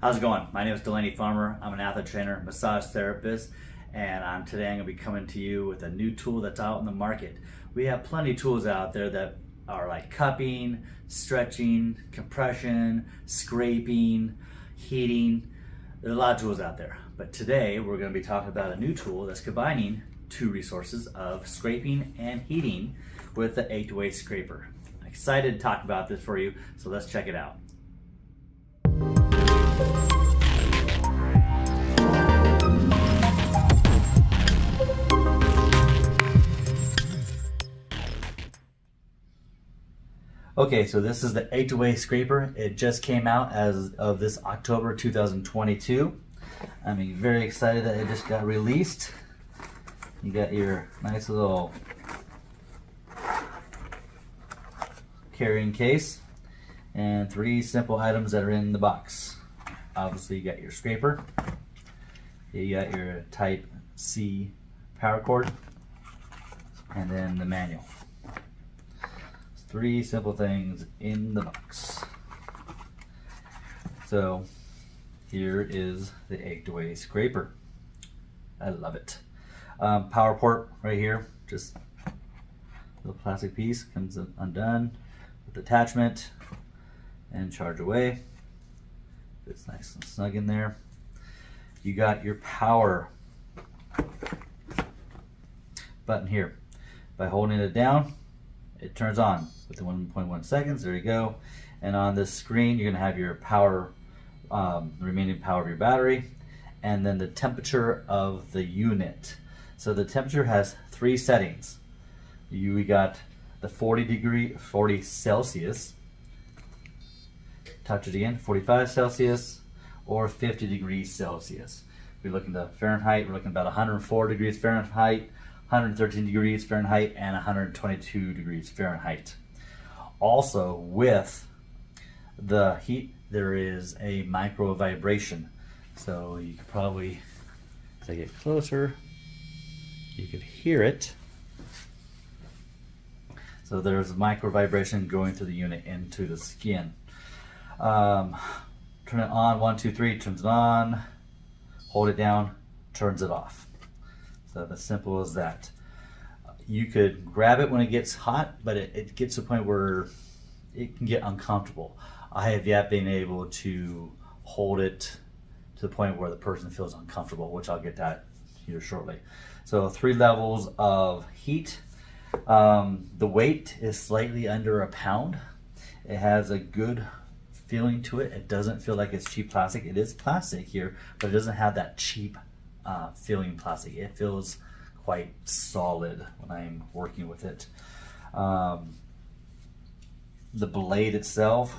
How's it going? My name is Delaney Farmer. I'm an athlete trainer, massage therapist, and today I'm going to be coming to you with a new tool that's out in the market. We have plenty of tools out there that are like cupping, stretching, compression, scraping, heating. There's a lot of tools out there. But today we're going to be talking about a new tool that's combining two resources of scraping and heating with the Achedaway Scraper. I'm excited to talk about this for you, so let's check it out. Okay, so this is the Achedaway Scraper. It just came out as of this October 2022. I'm very excited that it just got released. You got your nice little carrying case and three simple items that are in the box. Obviously you got your scraper, you got your type C power cord, and then the manual. Three simple things in the box. So here is the Achedaway Scraper. I love it. Power port right here, just a little plastic piece, comes undone with attachment and charge away. It's nice and snug in there. You got your power button here. By holding it down, it turns on within 1.1 seconds. There you go. And on this screen, you're gonna have your power, remaining power of your battery, and then the temperature of the unit. So the temperature has three settings. We got the 40 Celsius. Touch it again, 45 Celsius or 50 degrees Celsius. We're looking at Fahrenheit, we're looking about 104 degrees Fahrenheit, 113 degrees Fahrenheit, and 122 degrees Fahrenheit. Also, with the heat, there is a micro vibration. So you could probably, as I get closer, you could hear it. So there's a micro vibration going through the unit into the skin. Turn it on, 1, 2, 3, turns it on, hold it down, turns it off. So as simple as that. You could grab it when it gets hot, but it gets to a point where it can get uncomfortable. I have yet been able to hold it to the point where the person feels uncomfortable, which I'll get that here shortly. So 3 levels of heat. The weight is slightly under a pound. It has a good feeling to it. It doesn't feel like it's cheap plastic. It is plastic here, but it doesn't have that cheap feeling plastic. It feels quite solid when I'm working with it. The blade itself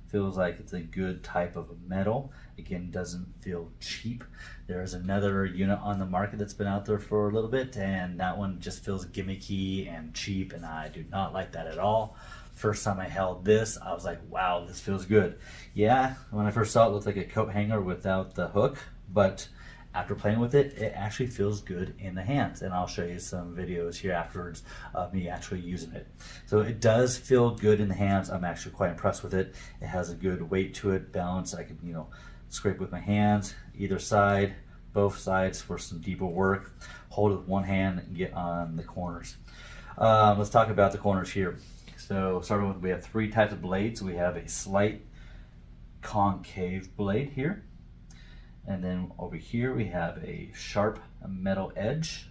feels like it's a good type of metal. Again, doesn't feel cheap. There's another unit on the market that's been out there for a little bit, and that one just feels gimmicky and cheap, and I do not like that at all. First time I held this, I was like, wow, this feels good. Yeah, when I first saw it, it looked like a coat hanger without the hook, but after playing with it, it actually feels good in the hands, and I'll show you some videos here afterwards of me actually using it. So it does feel good in the hands. I'm actually quite impressed with it. It has a good weight to it, balance. I can, scrape with my hands, either side, both sides for some deeper work. Hold it with one hand and get on the corners. Let's talk about the corners here. So starting with, we have 3 types of blades. We have a slight concave blade here. And then over here we have a sharp metal edge.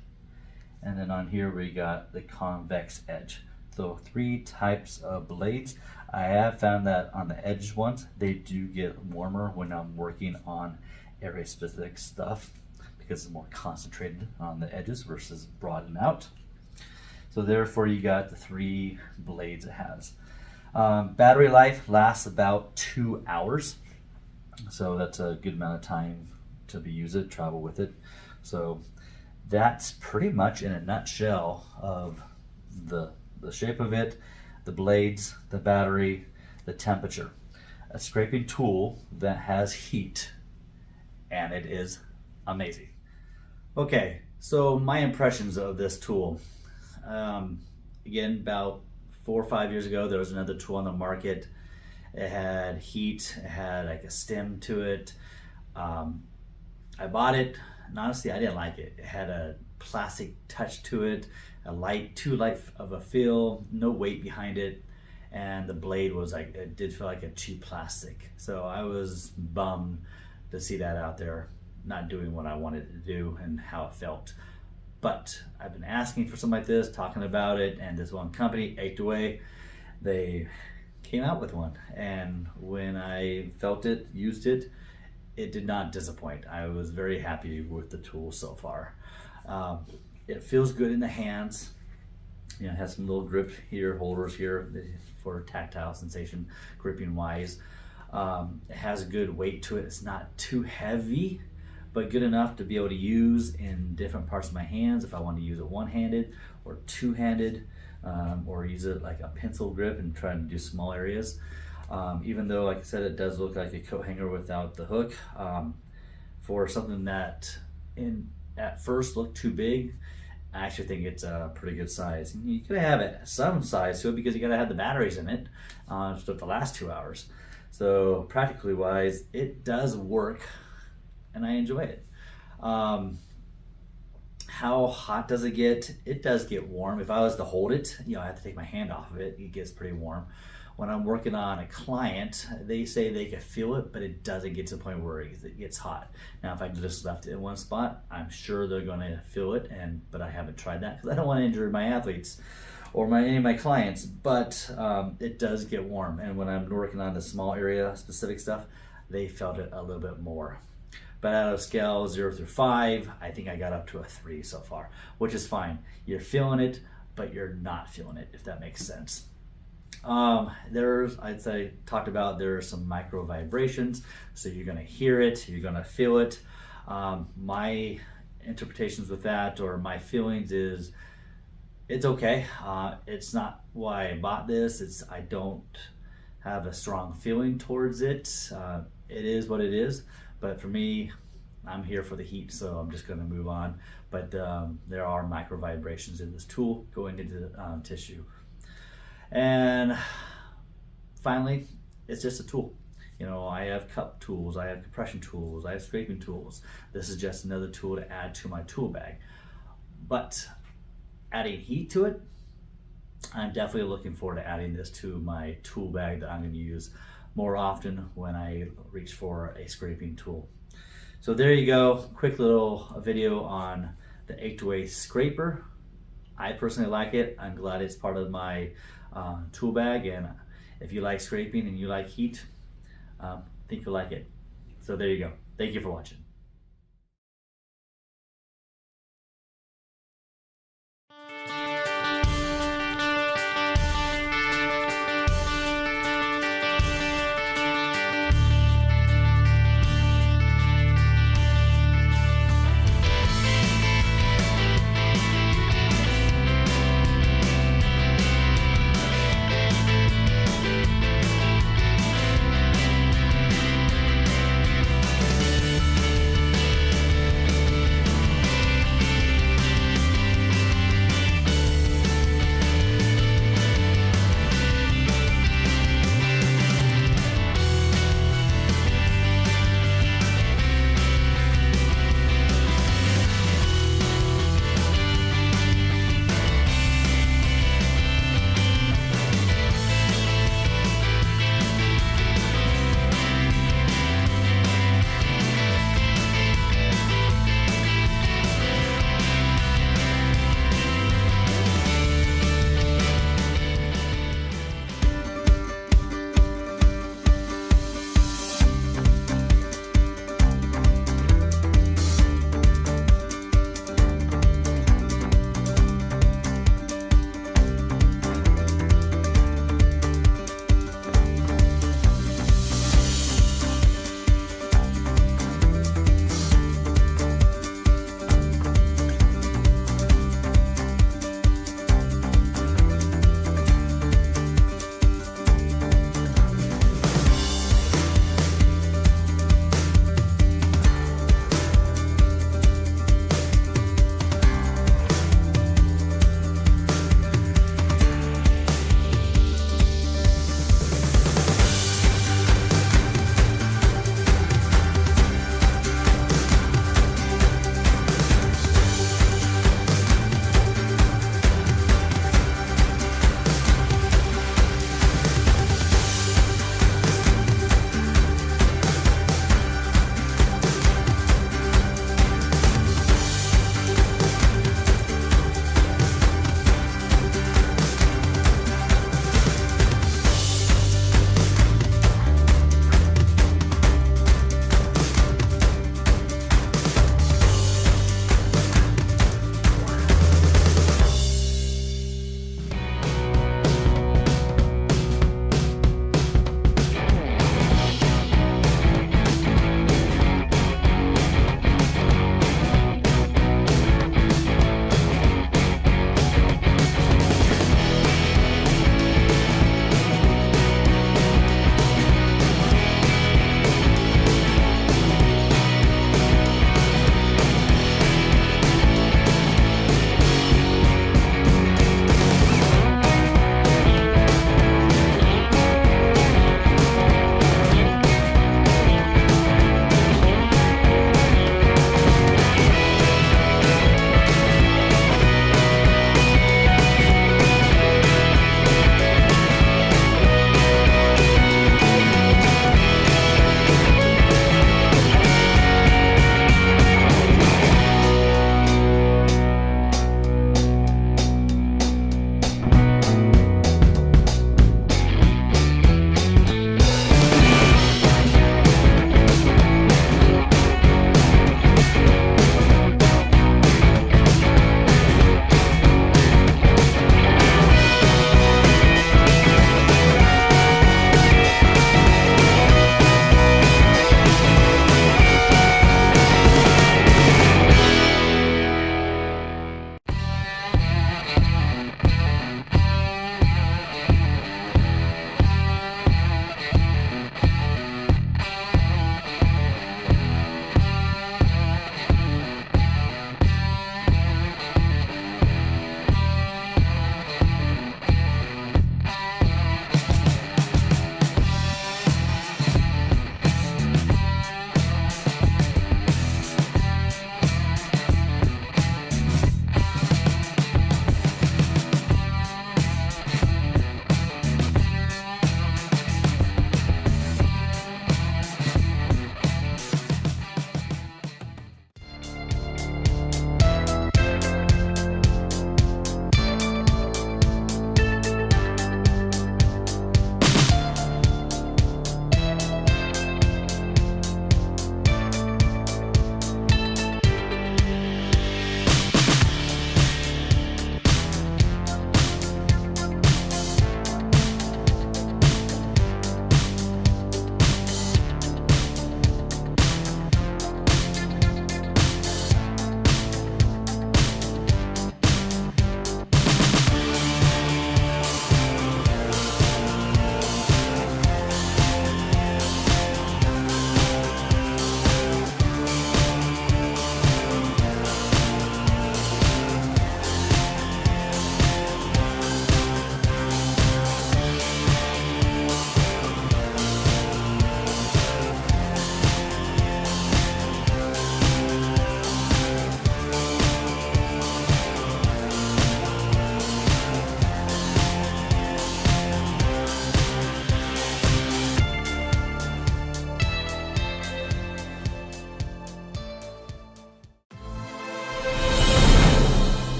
And then on here we got the convex edge. So 3 types of blades. I have found that on the edge ones, they do get warmer when I'm working on area specific stuff because it's more concentrated on the edges versus broadened out. So therefore you got the 3 blades it has. Battery life lasts about 2 hours. So that's a good amount of time to use it, travel with it. So that's pretty much in a nutshell of the shape of it, the blades, the battery, the temperature. A scraping tool that has heat, and it is amazing. Okay, so my impressions of this tool. Again, about 4 or 5 years ago, there was another tool on the market It had heat, it had like a stem to it. I bought it, and honestly I didn't like it. It had a plastic touch to it, too light of a feel, no weight behind it, and the blade was like, it did feel like a cheap plastic. So I was bummed to see that out there not doing what I wanted to do and how it felt. But I've been asking for something like this, talking about it, and this one company, Achedaway, they came out with one, and when I felt it, used it, it did not disappoint. I was very happy with the tool so far. It feels good in the hands. You know, it has some little grip here, holders here for tactile sensation, gripping wise. It has a good weight to it. It's not too heavy, but good enough to be able to use in different parts of my hands if I want to use it one-handed or two-handed, or use it like a pencil grip and try to do small areas. Even though, like I said, it does look like a coat hanger without the hook, for something that at first looked too big, I actually think it's a pretty good size. You gotta have it some size to it because you gotta have the batteries in it to last 2 hours. So practically wise, it does work, and I enjoy it. How hot does it get? It does get warm. If I was to hold it, you know, I have to take my hand off of it. It gets pretty warm. When I'm working on a client, they say they can feel it, but it doesn't get to the point where it gets hot. Now, if I just left it in one spot, I'm sure they're going to feel it, but I haven't tried that because I don't want to injure my athletes or any of my clients. But it does get warm, and when I'm working on the small area specific stuff, they felt it a little bit more. But out of scale 0 through 5, I think I got up to a 3 so far, which is fine. You're feeling it, but you're not feeling it, if that makes sense. I'd say, talked about, there are some micro vibrations, so you're gonna hear it, you're gonna feel it. My interpretations with that, or my feelings, is it's okay. It's not why I bought this. I don't have a strong feeling towards it. It is what it is. But for me, I'm here for the heat, so I'm just going to move on. But there are micro vibrations in this tool going into the tissue. And finally, it's just a tool. You know, I have cup tools, I have compression tools, I have scraping tools. This is just another tool to add to my tool bag. But adding heat to it, I'm definitely looking forward to adding this to my tool bag that I'm going to use more often when I reach for a scraping tool. So there you go, quick little video on the Achedaway Scraper. I personally like it. I'm glad it's part of my tool bag, and if you like scraping and you like heat, I think you'll like it. So there you go. Thank you for watching.